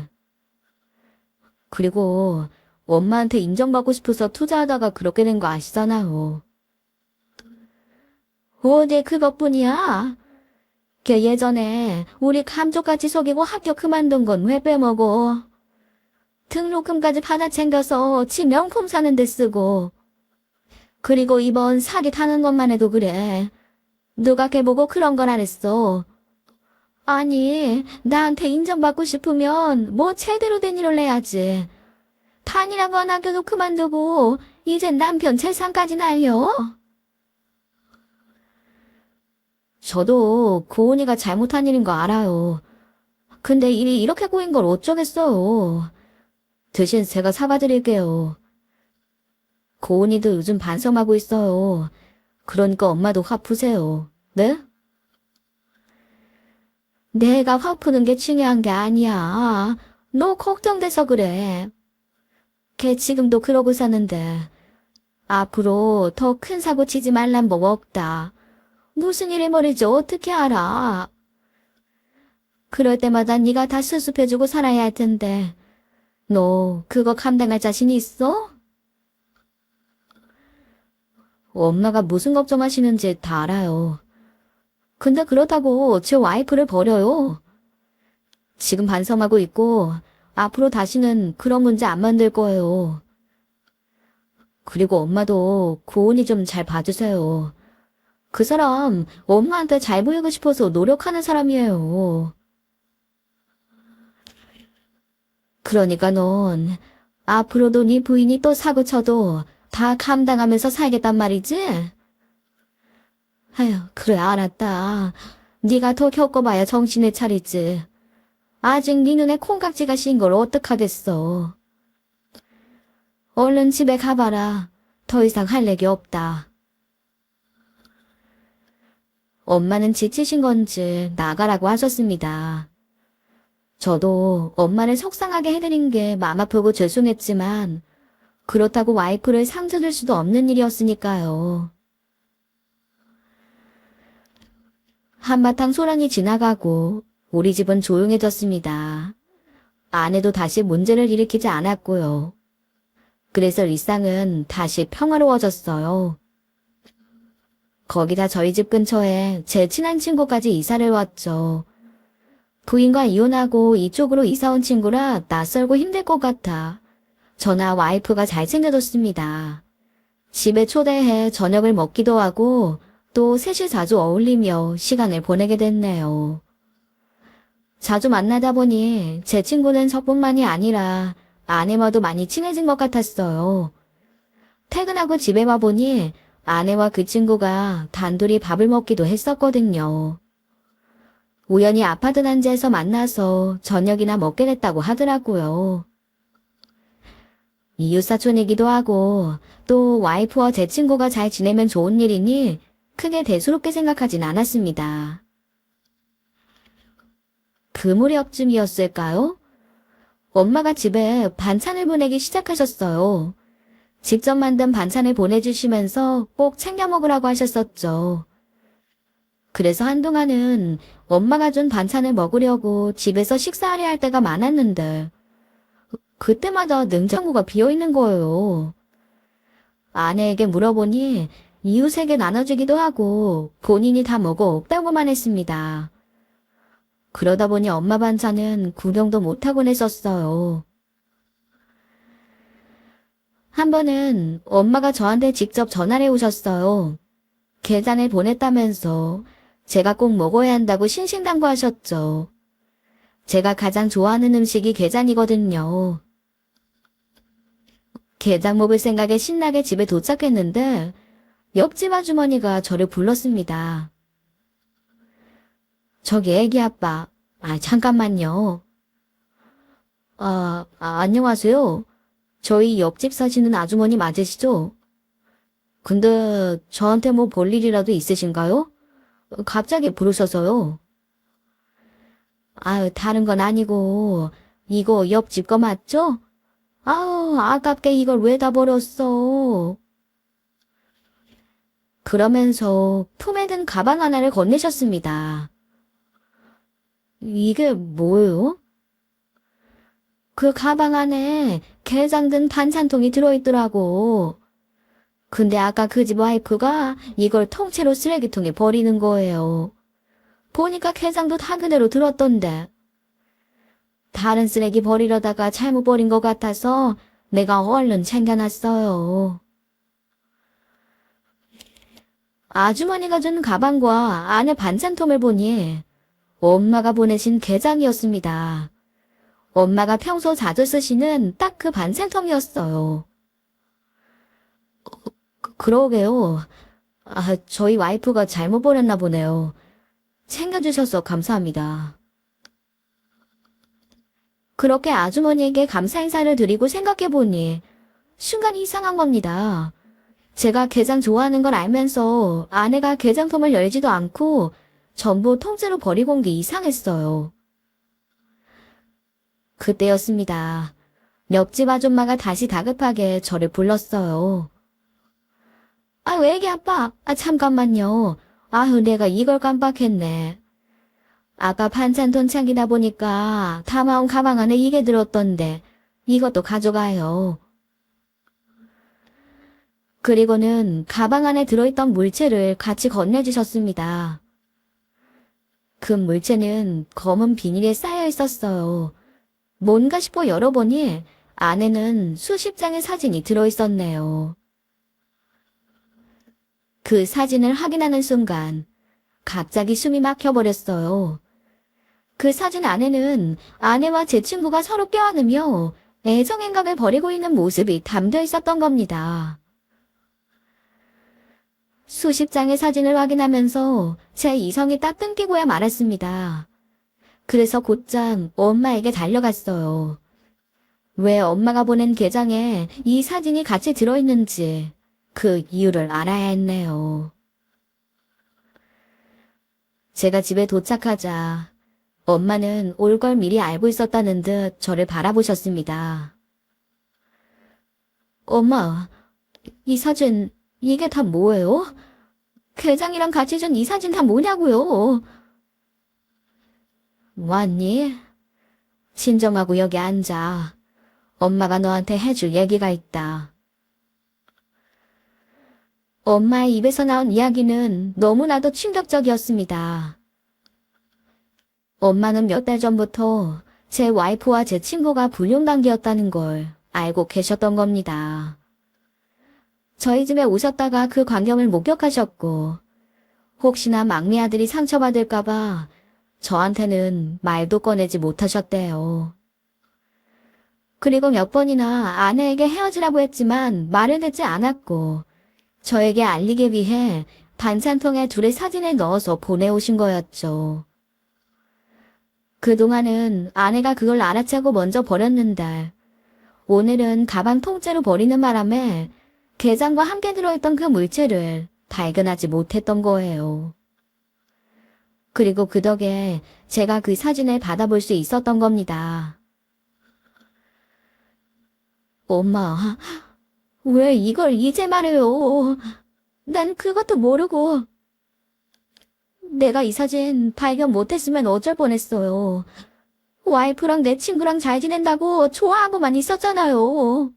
그리고 엄마한테 인정받고 싶어서 투자하다가 그렇게 된 거 아시잖아요. 어디 그것뿐이야? 걔 예전에 우리 감쪽같이 속이고 학교 그만둔 건 왜 빼먹어? 등록금까지 받아 챙겨서 지 명품 사는 데 쓰고. 그리고 이번 사기 타는 것만 해도 그래. 누가 걔 보고 그런 걸 안 했어. 아니, 나한테 인정받고 싶으면 뭐 제대로 된 일을 해야지. 다니라고 한 학교도 그만두고 이젠 남편 재산까지 날려. 저도 고은이가 잘못한 일인 거 알아요. 근데 일이 이렇게 꼬인 걸 어쩌겠어요. 대신 제가 사과드릴게요. 고은이도 요즘 반성하고 있어요. 그러니까 엄마도 화 푸세요. 네? 내가 화 푸는 게 중요한 게 아니야. 너 걱정돼서 그래. 걔 지금도 그러고 사는데 앞으로 더 큰 사고 치지 말란 법 없다. 무슨 일이 뭐리지 어떻게 알아? 그럴 때마다 네가 다 수습해주고 살아야 할 텐데 너 그거 감당할 자신 있어? 엄마가 무슨 걱정하시는지 다 알아요. 근데 그렇다고 제 와이프를 버려요. 지금 반성하고 있고 앞으로 다시는 그런 문제 안 만들 거예요. 그리고 엄마도 고은이 좀 잘 봐주세요. 그 사람 엄마한테 잘 보이고 싶어서 노력하는 사람이에요. 그러니까 넌 앞으로도 네 부인이 또 사고 쳐도 다 감당하면서 살겠단 말이지? 아휴, 그래 알았다. 네가 더 겪어봐야 정신을 차리지. 아직 네 눈에 콩깍지가 씌인 걸 어떡하겠어. 얼른 집에 가봐라. 더 이상 할 얘기 없다. 엄마는 지치신 건지 나가라고 하셨습니다. 저도 엄마를 속상하게 해드린 게 마음 아프고 죄송했지만 그렇다고 와이프를 상처줄 수도 없는 일이었으니까요. 한바탕 소란이 지나가고 우리 집은 조용해졌습니다. 아내도 다시 문제를 일으키지 않았고요. 그래서 일상은 다시 평화로워졌어요. 거기다 저희 집 근처에 제 친한 친구까지 이사를 왔죠. 부인과 이혼하고 이쪽으로 이사 온 친구라 낯설고 힘들 것 같아 저나 와이프가 잘 챙겨줬습니다. 집에 초대해 저녁을 먹기도 하고 또 셋이 자주 어울리며 시간을 보내게 됐네요. 자주 만나다 보니 제 친구는 저뿐만이 아니라 아내와도 많이 친해진 것 같았어요. 퇴근하고 집에 와보니 아내와 그 친구가 단둘이 밥을 먹기도 했었거든요. 우연히 아파트 단지에서 만나서 저녁이나 먹게 됐다고 하더라고요. 이웃사촌이기도 하고 또 와이프와 제 친구가 잘 지내면 좋은 일이니 크게 대수롭게 생각하진 않았습니다. 그 무렵쯤이었을까요? 엄마가 집에 반찬을 보내기 시작하셨어요. 직접 만든 반찬을 보내주시면서 꼭 챙겨 먹으라고 하셨었죠. 그래서 한동안은 엄마가 준 반찬을 먹으려고 집에서 식사하려 할 때가 많았는데 그때마다 냉장고가 비어있는 거예요. 아내에게 물어보니 이웃에게 나눠주기도 하고 본인이 다 먹어 없다고만 했습니다. 그러다 보니 엄마 반찬은 구경도 못하곤 했었어요. 한 번은 엄마가 저한테 직접 전화를 해오셨어요. 계란을 보냈다면서 제가 꼭 먹어야 한다고 신신당부하셨죠. 제가 가장 좋아하는 음식이 게장이거든요. 게장 먹을 생각에 신나게 집에 도착했는데 옆집 아주머니가 저를 불렀습니다. 저기 애기 아빠, 잠깐만요. 안녕하세요. 저희 옆집 사시는 아주머니 맞으시죠? 근데 저한테 뭐 볼 일이라도 있으신가요? 갑자기 부르셔서요. 다른 건 아니고 이거 옆집 거 맞죠? 아깝게 이걸 왜 다 버렸어? 그러면서 품에 든 가방 하나를 건네셨습니다. 이게 뭐예요? 그 가방 안에 게장 든 반찬통이 들어있더라고. 근데 아까 그 집 와이프가 이걸 통째로 쓰레기통에 버리는 거예요. 보니까 게장도 다 그대로 들었던데. 다른 쓰레기 버리려다가 잘못 버린 것 같아서 내가 얼른 챙겨놨어요. 아주머니가 준 가방과 안에 반찬통을 보니 엄마가 보내신 게장이었습니다. 엄마가 평소 자주 쓰시는 딱 그 반찬통이었어요. 그러게요. 저희 와이프가 잘못 버렸나 보네요. 챙겨주셔서 감사합니다. 그렇게 아주머니에게 감사 인사를 드리고 생각해보니 순간 이상한 겁니다. 제가 게장 좋아하는 걸 알면서 아내가 게장통을 열지도 않고 전부 통째로 버리고 온 게 이상했어요. 그때였습니다. 옆집 아줌마가 다시 다급하게 저를 불렀어요. 애기 아빠, 잠깐만요. 내가 이걸 깜빡했네. 아까 반찬통 챙기다 보니까 담아온 가방 안에 이게 들었던데 이것도 가져가요. 그리고는 가방 안에 들어있던 물체를 같이 건네주셨습니다. 그 물체는 검은 비닐에 쌓여 있었어요. 뭔가 싶어 열어보니 안에는 수십 장의 사진이 들어있었네요. 그 사진을 확인하는 순간 갑자기 숨이 막혀버렸어요. 그 사진 안에는 아내와 제 친구가 서로 껴안으며 애정행각을 벌이고 있는 모습이 담겨 있었던 겁니다. 수십 장의 사진을 확인하면서 제 이성이 딱 끊기고야 말았습니다. 그래서 곧장 엄마에게 달려갔어요. 왜 엄마가 보낸 게장에 이 사진이 같이 들어있는지 그 이유를 알아야 했네요. 제가 집에 도착하자 엄마는 올 걸 미리 알고 있었다는 듯 저를 바라보셨습니다. 엄마, 이 사진 이게 다 뭐예요? 게장이랑 같이 준 이 사진 다 뭐냐고요? 왔니? 진정하고 여기 앉아. 엄마가 너한테 해줄 얘기가 있다. 엄마의 입에서 나온 이야기는 너무나도 충격적이었습니다. 엄마는 몇 달 전부터 제 와이프와 제 친구가 불륜관계였다는 걸 알고 계셨던 겁니다. 저희 집에 오셨다가 그 광경을 목격하셨고 혹시나 막내 아들이 상처받을까봐 저한테는 말도 꺼내지 못하셨대요. 그리고 몇 번이나 아내에게 헤어지라고 했지만 말을 듣지 않았고 저에게 알리기 위해 반찬통에 둘의 사진을 넣어서 보내오신 거였죠. 그동안은 아내가 그걸 알아채고 먼저 버렸는데 오늘은 가방 통째로 버리는 바람에 게장과 함께 들어있던 그 물체를 발견하지 못했던 거예요. 그리고 그 덕에 제가 그 사진을 받아볼 수 있었던 겁니다. 엄마, 왜 이걸 이제 말해요? 난 그것도 모르고. 내가 이 사진 발견 못했으면 어쩔 뻔했어요. 와이프랑 내 친구랑 잘 지낸다고 좋아하고만 있었잖아요.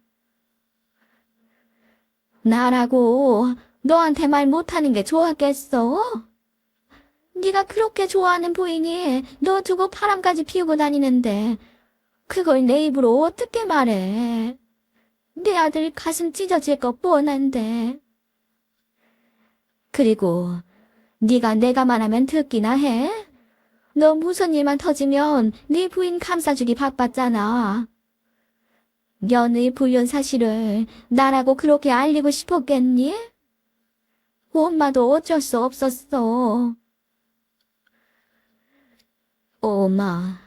나라고 너한테 말 못하는 게 좋았겠어? 네가 그렇게 좋아하는 부인이 너 두고 바람까지 피우고 다니는데 그걸 내 입으로 어떻게 말해? 내 아들 가슴 찢어질 것 뻔한데. 그리고 네가 내가 말하면 듣기나 해? 너 무슨 일만 터지면 네 부인 감싸주기 바빴잖아. 며느리 불륜 사실을 나라고 그렇게 알리고 싶었겠니? 엄마도 어쩔 수 없었어. 엄마,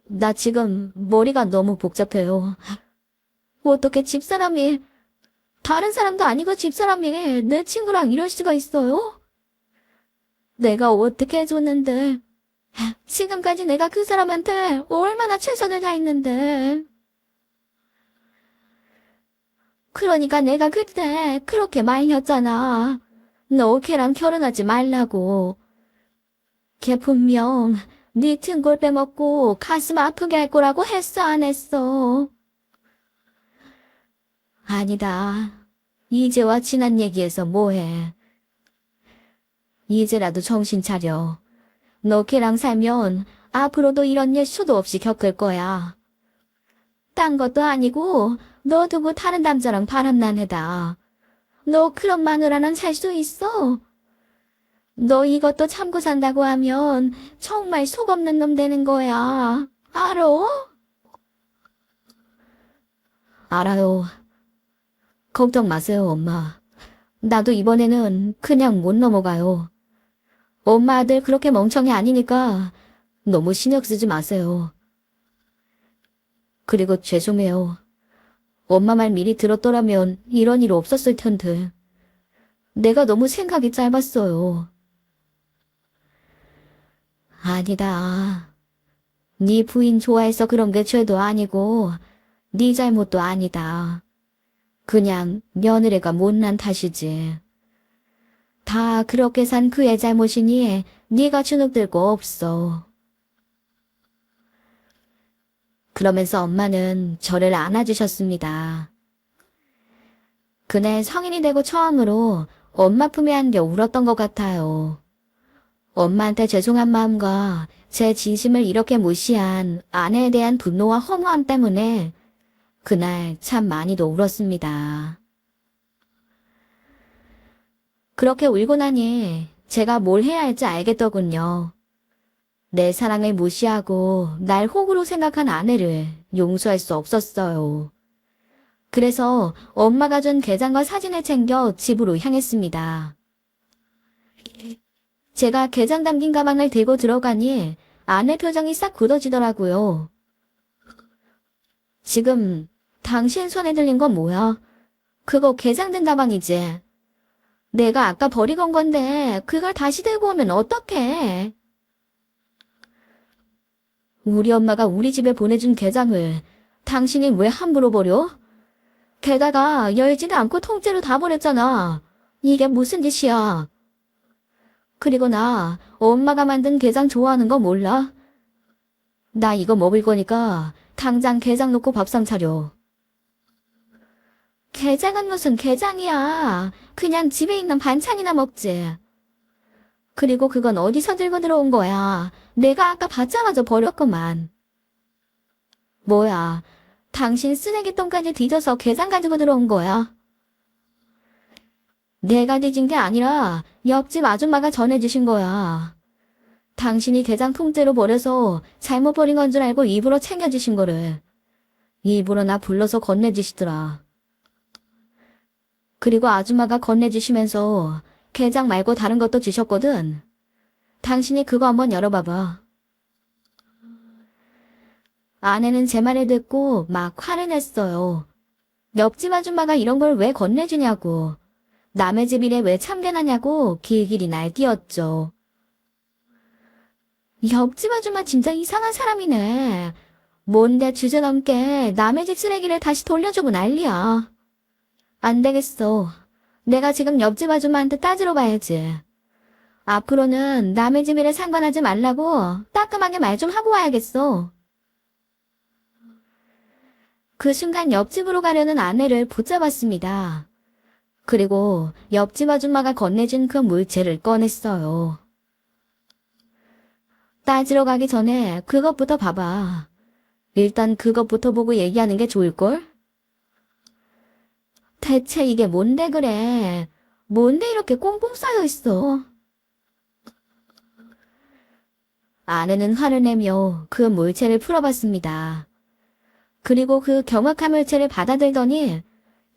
나 지금 머리가 너무 복잡해요. 어떻게 집사람이, 다른 사람도 아니고 집사람이 내 친구랑 이럴 수가 있어요? 내가 어떻게 해줬는데, 지금까지 내가 그 사람한테 얼마나 최선을 다했는데. 그러니까 내가 그때 그렇게 말렸잖아. 너 걔랑 결혼하지 말라고. 걔 분명 네 등골 빼먹고 가슴 아프게 할 거라고 했어, 안 했어? 아니다. 이제와 지난 얘기에서 뭐해. 이제라도 정신 차려. 너 걔랑 살면 앞으로도 이런 일 수도 없이 겪을 거야. 딴 것도 아니고 너 두고 다른 남자랑 바람난 애다. 너 그런 마누라는 살 수 있어? 너 이것도 참고 산다고 하면 정말 속 없는 놈 되는 거야. 알아? 알아요. 걱정 마세요, 엄마. 나도 이번에는 그냥 못 넘어가요. 엄마 아들 그렇게 멍청이 아니니까 너무 신경 쓰지 마세요. 그리고 죄송해요. 엄마 말 미리 들었더라면 이런 일 없었을 텐데. 내가 너무 생각이 짧았어요. 아니다. 네 부인 좋아해서 그런 게 죄도 아니고 네 잘못도 아니다. 그냥 며느리가 못난 탓이지. 다 그렇게 산 그의 잘못이니 네가 주눅들 거 없어. 그러면서 엄마는 저를 안아주셨습니다. 그날 성인이 되고 처음으로 엄마 품에 안겨 울었던 것 같아요. 엄마한테 죄송한 마음과 제 진심을 이렇게 무시한 아내에 대한 분노와 허무함 때문에 그날 참 많이도 울었습니다. 그렇게 울고 나니 제가 뭘 해야 할지 알겠더군요. 내 사랑을 무시하고 날 호구로 생각한 아내를 용서할 수 없었어요. 그래서 엄마가 준 게장과 사진을 챙겨 집으로 향했습니다. 제가 게장 담긴 가방을 들고 들어가니 아내 표정이 싹 굳어지더라고요. 지금 당신 손에 들린 건 뭐야? 그거 게장 든 가방이지. 내가 아까 버리고 온 건데 그걸 다시 들고 오면 어떡해? 우리 엄마가 우리 집에 보내준 게장을 당신이 왜 함부로 버려? 게다가 열지도 않고 통째로 다 버렸잖아. 이게 무슨 짓이야? 그리고 나 엄마가 만든 게장 좋아하는 거 몰라? 나 이거 먹을 거니까 당장 게장 놓고 밥상 차려. 게장은 무슨 게장이야. 그냥 집에 있는 반찬이나 먹지. 그리고 그건 어디서 들고 들어온 거야. 내가 아까 받자마자 버렸구만. 뭐야, 당신 쓰레기통까지 뒤져서 게장 가지고 들어온 거야? 내가 뒤진 게 아니라 옆집 아줌마가 전해주신 거야. 당신이 게장 통째로 버려서 잘못 버린 건 줄 알고 일부러 챙겨주신 거를. 일부러 나 불러서 건네주시더라. 그리고 아줌마가 건네주시면서 게장 말고 다른 것도 주셨거든. 당신이 그거 한번 열어봐봐. 아내는 제 말을 듣고 막 화를 냈어요. 옆집 아줌마가 이런 걸 왜 건네주냐고. 남의 집 일에 왜 참견하냐고 길길이 날뛰었죠. 옆집 아줌마 진짜 이상한 사람이네. 뭔데 주저넘게 남의 집 쓰레기를 다시 돌려주고 난리야. 안 되겠어. 내가 지금 옆집 아줌마한테 따지러 가야지. 앞으로는 남의 집 일에 상관하지 말라고 따끔하게 말 좀 하고 와야겠어. 그 순간 옆집으로 가려는 아내를 붙잡았습니다. 그리고 옆집 아줌마가 건네준 그 물체를 꺼냈어요. 따지러 가기 전에 그것부터 봐봐. 일단 그것부터 보고 얘기하는 게 좋을걸? 대체 이게 뭔데 그래? 뭔데 이렇게 꽁꽁 쌓여있어? 아내는 화를 내며 그 물체를 풀어봤습니다. 그리고 그 경악한 물체를 받아들더니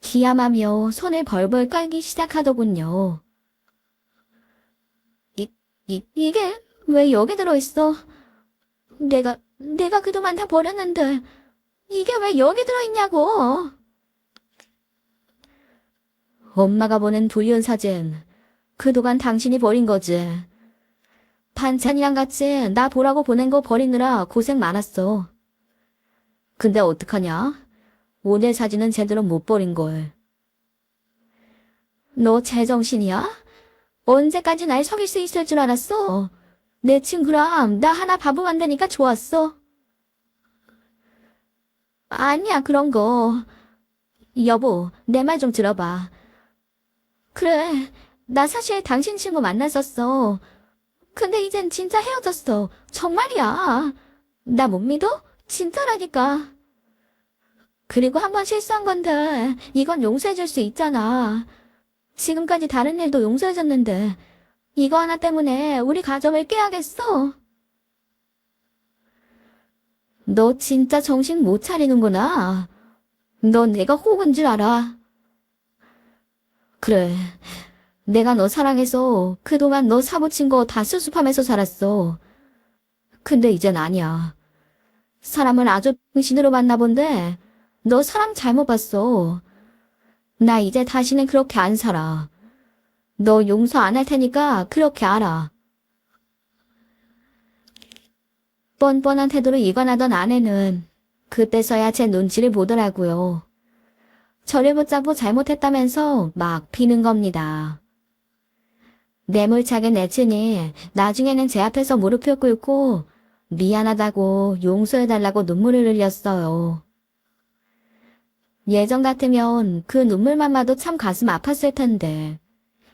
기함하며 손을 벌벌 깔기 시작하더군요. 이게 왜 여기 들어있어? 내가 그동안 다 버렸는데 이게 왜 여기 들어있냐고. 엄마가 보낸 불륜 사진, 그동안 당신이 버린 거지. 반찬이랑 같이 나 보라고 보낸 거 버리느라 고생 많았어. 근데 어떡하냐? 오늘 사진은 제대로 못 버린걸. 너 제정신이야? 언제까지 날 속일 수 있을 줄 알았어? 내 친구랑 나 하나 바보 만드니까 좋았어. 아니야, 그런 거. 여보, 내 말 좀 들어봐. 그래, 나 사실 당신 친구 만났었어. 근데 이젠 진짜 헤어졌어. 정말이야. 나 못 믿어? 진짜라니까. 그리고 한 번 실수한 건데 이건 용서해줄 수 있잖아. 지금까지 다른 일도 용서해줬는데 이거 하나 때문에 우리 가정을 깨야겠어. 너 진짜 정신 못 차리는구나. 너 내가 호구인 줄 알아. 그래, 내가 너 사랑해서 그동안 너 사고친 거 다 수습하면서 살았어. 근데 이젠 아니야. 사람을 아주 병신으로 봤나 본데 너 사람 잘못 봤어. 나 이제 다시는 그렇게 안 살아. 너 용서 안 할 테니까 그렇게 알아. 뻔뻔한 태도로 일관하던 아내는 그때서야 제 눈치를 보더라고요. 저를 붙잡고 잘못했다면서 막 비는 겁니다. 뇌물차게 내치니 나중에는 제 앞에서 무릎을 꿇고 미안하다고 용서해달라고 눈물을 흘렸어요. 예전 같으면 그 눈물만 봐도 참 가슴 아팠을 텐데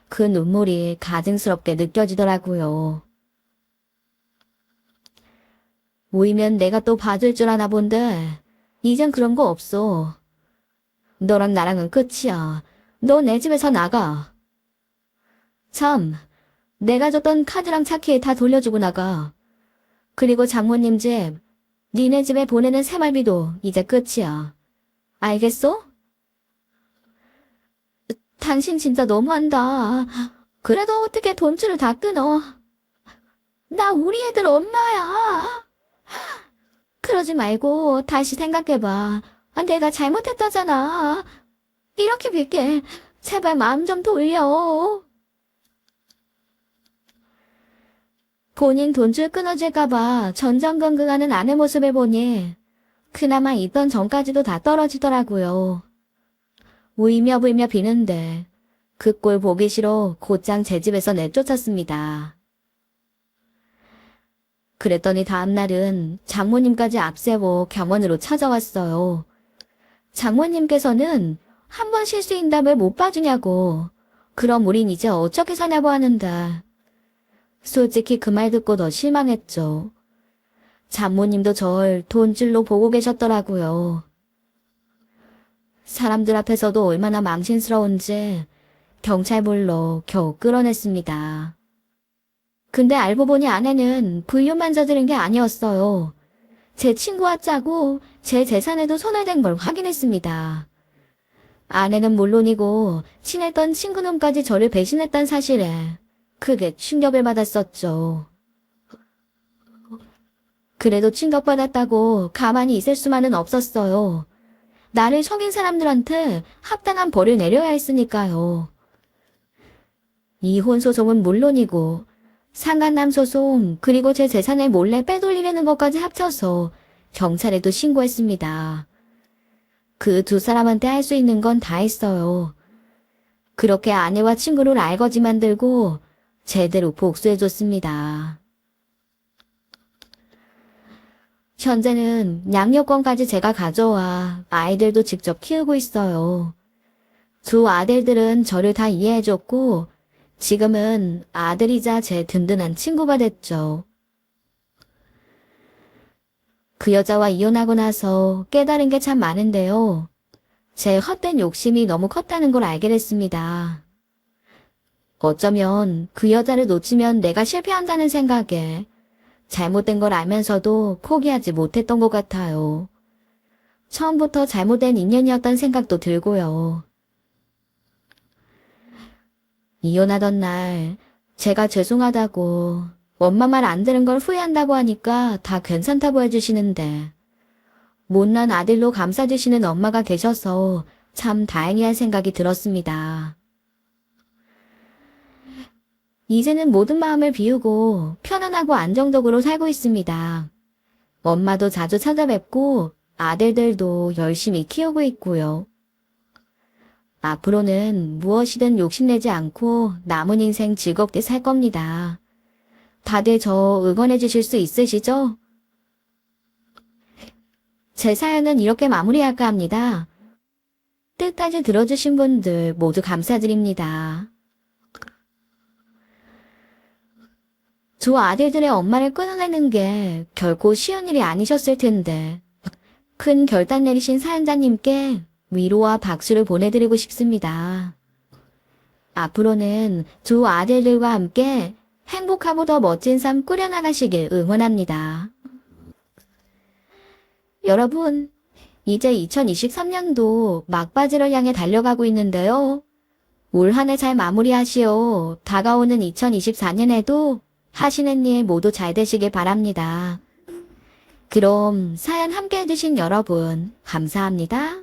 그 눈물이 가증스럽게 느껴지더라고요. 모이면 내가 또 봐줄 줄 아나 본데 이젠 그런 거 없어. 너랑 나랑은 끝이야. 너 내 집에서 나가. 참, 내가 줬던 카드랑 차키 다 돌려주고 나가. 그리고 장모님 집, 니네 집에 보내는 새말비도 이제 끝이야. 알겠어? 당신 진짜 너무한다. 그래도 어떻게 돈줄을 다 끊어. 나 우리 애들 엄마야. 그러지 말고 다시 생각해봐. 내가 잘못했다잖아. 이렇게 빌게. 제발 마음 좀 돌려. 본인 돈줄 끊어질까봐 전전긍긍하는 아내 모습을 보니 그나마 있던 정까지도 다 떨어지더라고요. 울며불며 비는데 그 꼴 보기 싫어 곧장 제 집에서 내쫓았습니다. 그랬더니 다음날은 장모님까지 앞세워 겸원으로 찾아왔어요. 장모님께서는 한 번 실수인답을 못 봐주냐고. 그럼 우린 이제 어떻게 사냐고 하는데. 솔직히 그 말 듣고 더 실망했죠. 장모님도 절 돈줄로 보고 계셨더라고요. 사람들 앞에서도 얼마나 망신스러운지 경찰 불러 겨우 끌어냈습니다. 근데 알고 보니 아내는 불륜만 저지른 게 아니었어요. 제 친구와 짜고 제 재산에도 손을 댄 걸 확인했습니다. 아내는 물론이고 친했던 친구놈까지 저를 배신했던 사실에 크게 충격을 받았었죠. 그래도 충격받았다고 가만히 있을 수만은 없었어요. 나를 속인 사람들한테 합당한 벌을 내려야 했으니까요. 이혼 소송은 물론이고 상간남 소송 그리고 제 재산을 몰래 빼돌리려는 것까지 합쳐서 경찰에도 신고했습니다. 그 두 사람한테 할 수 있는 건 다 했어요. 그렇게 아내와 친구를 알거지 만들고 제대로 복수해줬습니다. 현재는 양육권까지 제가 가져와 아이들도 직접 키우고 있어요. 두 아들들은 저를 다 이해해줬고 지금은 아들이자 제 든든한 친구가 됐죠. 그 여자와 이혼하고 나서 깨달은 게 참 많은데요. 제 헛된 욕심이 너무 컸다는 걸 알게 됐습니다. 어쩌면 그 여자를 놓치면 내가 실패한다는 생각에 잘못된 걸 알면서도 포기하지 못했던 것 같아요. 처음부터 잘못된 인연이었던 생각도 들고요. 이혼하던 날 제가 죄송하다고 엄마 말 안 들은 걸 후회한다고 하니까 다 괜찮다고 해주시는데 못난 아들로 감싸주시는 엄마가 계셔서 참 다행이란 생각이 들었습니다. 이제는 모든 마음을 비우고 편안하고 안정적으로 살고 있습니다. 엄마도 자주 찾아뵙고 아들들도 열심히 키우고 있고요. 앞으로는 무엇이든 욕심내지 않고 남은 인생 즐겁게 살 겁니다. 다들 저 응원해 주실 수 있으시죠? 제 사연은 이렇게 마무리할까 합니다. 끝까지 들어주신 분들 모두 감사드립니다. 두 아들들의 엄마를 끊어내는 게 결코 쉬운 일이 아니셨을 텐데 큰 결단 내리신 사연자님께 위로와 박수를 보내드리고 싶습니다. 앞으로는 두 아들들과 함께 행복하고 더 멋진 삶 꾸려나가시길 응원합니다. 여러분, 이제 2023년도 막바지를 향해 달려가고 있는데요. 올 한 해 잘 마무리하시오. 다가오는 2024년에도 하시는 일 모두 잘 되시길 바랍니다. 그럼 사연 함께 해주신 여러분 감사합니다.